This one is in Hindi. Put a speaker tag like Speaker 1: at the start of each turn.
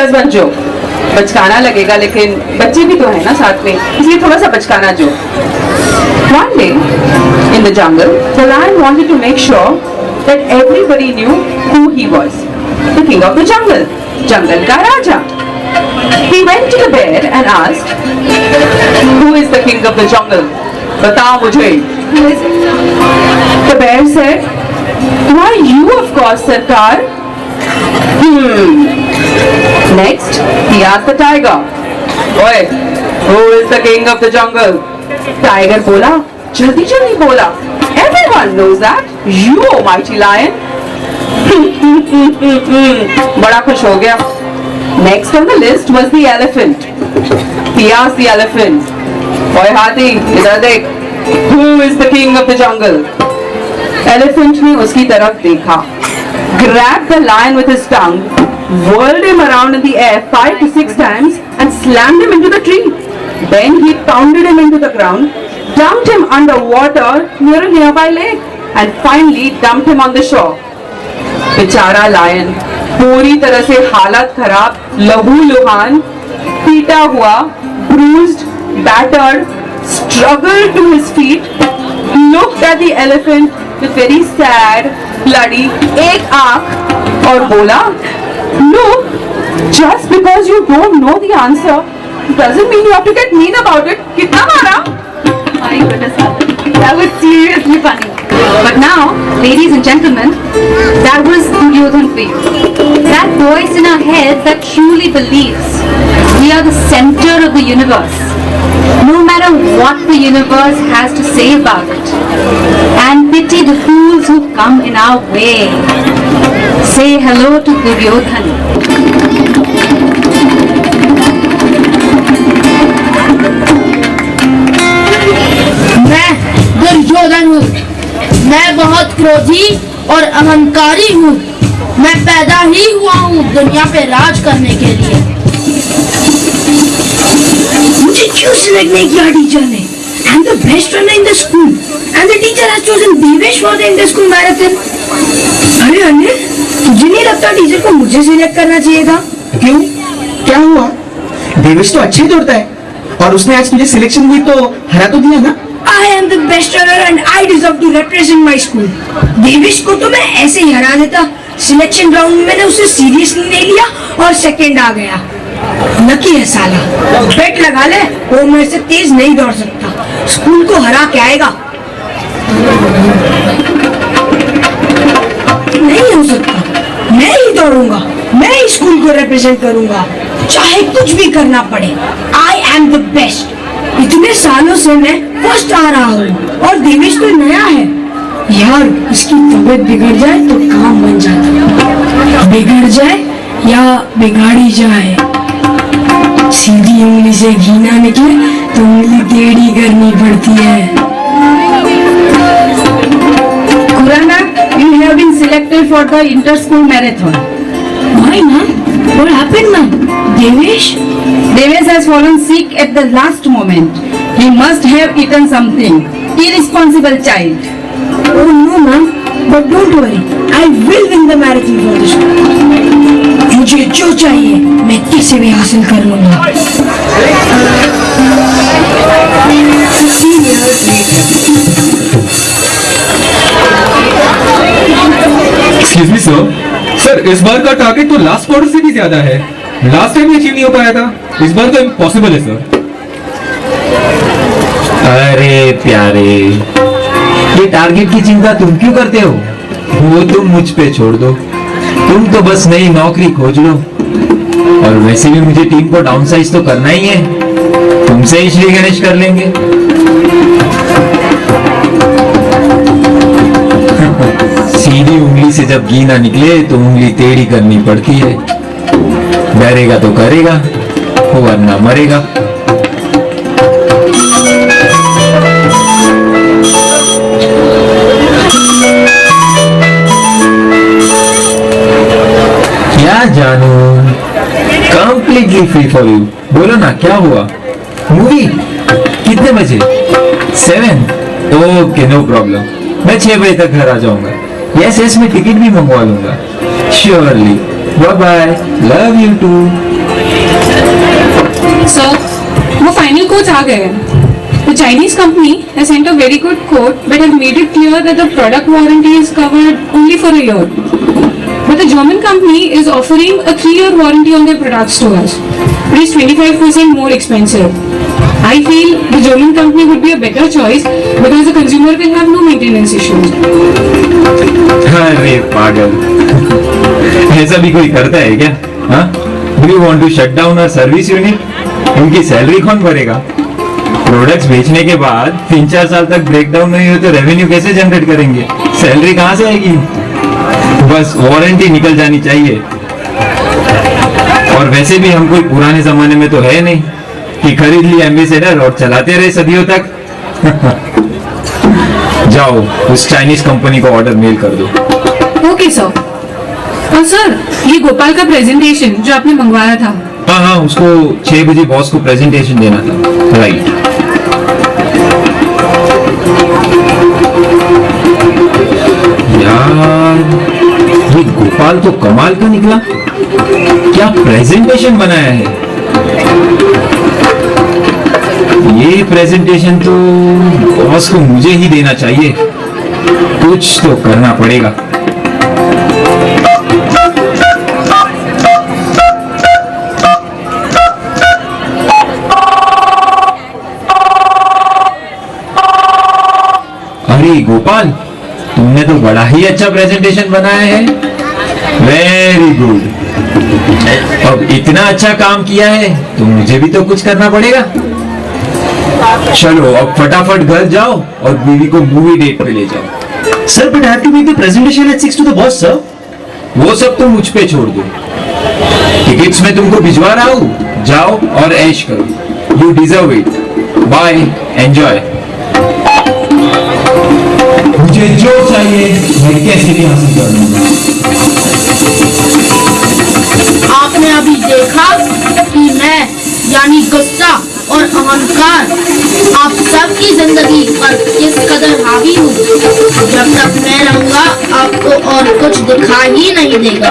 Speaker 1: प्लस वन जोक, बचकाना लगेगा लेकिन बच्चे भी तो है ना साथ में, इसलिए थोड़ा सा बचकाना joke. One day in the jungle, the lion wanted to make sure that everybody knew who he was, the king of the jungle, jungle ka raja. He went to the bear and asked, "Who is the king of the jungle? Batao mujhe." Who is it? The bear said, "Why, you of course, Sarkar." Next, he asked the tiger, "Oi, who is the king of the jungle?" Tiger बोला, जल्दी जल्दी बोला, "Everyone knows that. You, oh mighty lion." बड़ा खुश हो गया. Next on the list was the elephant. He asked the elephant, "Oi हाथी, इधर देख. Who is the king of the jungle?" Elephant ने उसकी तरफ देखा, grabbed the lion with his tongue, whirled him around in the air 5 to 6 times and slammed him into the tree. Then he pounded him into the ground, dumped him underwater near a nearby lake, and finally dumped him on the shore. बेचारा लायन पूरी तरह से हालत खराब, लहूलुहान, पीटा हुआ, bruised, battered, struggled to his feet, looked at the elephant with very sad, bloody, एक आंख और बोला, "Look, just because you don't know the answer doesn't mean you have to get mean about it." कितना मारा? My goodness, that was seriously funny. But now, ladies and gentlemen, that was Duryodhan for you. That voice in our head that truly believes we are the center of the universe, no matter what the universe has to say about it. And pity the fools who come in our way. Say hello to Duryodhan.
Speaker 2: मैं दुर्योधन हूँ। मैं बहुत क्रोधी और अहंकारी हूँ। मैं पैदा ही हुआ हूँ दुनिया पे राज करने के लिए। मुझे क्यों सिलेक्ट नहीं किया टीचर ने? I am the best runner in the school and the teacher has chosen Devesh for the inter-school marathon. अरे अनिल, तुझे नहीं लगता टीचर को मुझे सिलेक्ट करना चाहिए था?
Speaker 3: क्यों? क्या हुआ? देवेश तो अच्छे दौड़ता है और उसने आज तुझे सिलेक्शन हुई तो हरा तो दिया ना?
Speaker 2: I am the best runner and I deserve to represent my school. Devesh को तो मैं ऐसे ही हरा देता। सिलेक्शन राउंड में मैंने उसे सीरियसली नहीं लिया और सेकंड आ गया। लकी है साला। बेट लगा ले, वो मेरे से तेज नहीं दौड़ सकता। स्कूल को हरा के आएगा। नहीं हो सकता। मैं ही दौड़ूंगा। मैं ही स्कूल को रिप्रेजेंट करूंगा, चाहे कुछ भी करना पड़े। I am the best. इतने सालों से मैं फर्स्ट आ रहा हूँ और देवेश तो नया है। यार, इसकी तबीयत बिगड़ जाए तो काम बन जाता। बिगड़ जाए या बिगाड़ी जाए, सीधी उंगली से घी ना निकले तो उंगली टेढ़ी करनी पड़ती है।
Speaker 1: Kurana, you have been selected for the inter-school marathon.
Speaker 2: Why, ma'am? What happened, ma'am? Devesh?
Speaker 1: Devesh has fallen sick at the last moment. He must have eaten something. Irresponsible child.
Speaker 2: Oh no, ma'am. But don't worry. I will win the marathon for the school. मुझे जो चाहिए मैं कैसे भी हासिल कर लूंगा।
Speaker 4: Excuse me, sir. सर, इस बार का टारगेट तो लास्ट क्वार्टर से भी ज्यादा है। लास्ट टाइम अचीव नहीं हो पाया था, इस बार तो इम्पॉसिबल है सर।
Speaker 5: अरे प्यारे, ये टारगेट की चिंता तुम क्यों करते हो? वो तुम मुझ पे छोड़ दो। तुम तो बस नई नौकरी खोज लो। और वैसे भी मुझे टीम को डाउनसाइज तो करना ही है, तुमसे ही श्री गणेश कर लेंगे। सीधी उंगली से जब घी ना निकले तो उंगली टेढ़ी करनी पड़ती है। डरेगा तो करेगा, वरना मरेगा। क्या जानू, कंप्लीटली फ्री फॉर यू। बोलो ना, क्या हुआ? मूवी कितने बजे? 7? Okay, no problem. मैं 6 बजे तक घर आ जाऊंगा। यस, मैं टिकट भी मंगवा लूंगा। Surely. Bye bye, love you too.
Speaker 6: Sir, वो फाइनल कोड्स आ गए हैं। The Chinese company has sent a very good quote but has made it clear that the product warranty is covered only for a year. But the German company is offering a 3-year warranty on their products to us. It is 25% more expensive. I feel the German company would be a better choice because the consumer will have no maintenance issues.
Speaker 5: अरे पागल, ऐसा भी कोई करता है क्या? हाँ? Do you want to shut down our service unit? उनकी सैलरी कौन भरेगा? प्रोडक्ट्स बेचने के बाद 3-4 साल तक ब्रेकडाउन नहीं हो तो रेवेन्यू कैसे जनरेट करेंगे? सैलरी कहाँ से आएगी? बस वारंटी निकल जानी चाहिए। और वैसे भी हम कोई पुराने जमाने में तो है नहीं कि खरीद लिया एम्बेसडर और चलाते रहे सदियों तक। जाओ उस चाइनीज कंपनी को ऑर्डर मेल कर दो।
Speaker 6: Okay sir. और सर, ये गोपाल का प्रेजेंटेशन जो आपने मंगवाया था,
Speaker 5: हाँ हाँ, उसको 6 बजे बॉस को प्रेजेंटेशन देना था। राइट। यार ये गोपाल तो कमाल का निकला, क्या प्रेजेंटेशन बनाया है। ये प्रेजेंटेशन तो बॉस को मुझे ही देना चाहिए, कुछ तो करना पड़ेगा। अरे गोपाल, तुमने तो बड़ा ही अच्छा प्रेजेंटेशन बनाया है। Very good. अब इतना अच्छा काम किया है तो मुझे भी तो कुछ करना पड़ेगा। चलो अब फटाफट घर जाओ और बीवी को मूवी डेट पे ले जाओ।
Speaker 3: Sir, but I have to make the presentation at 6 to the boss sir.
Speaker 5: वो सब तो मुझ पे छोड़ दो, टिकट्स में तुमको भिजवा रहा हूँ, जाओ और ऐश करो। You deserve it. Bye, enjoy. मुझे जो चाहिए मैं कैसे भी हासिल कर लूंगा।
Speaker 7: आपने अभी देखा कि मैं यानी गुस्सा और अहंकार आप सबकी जिंदगी पर किस कदर हावी हूँ। जब तक मैं रहूंगा आपको और कुछ दिखाई ही नहीं देगा।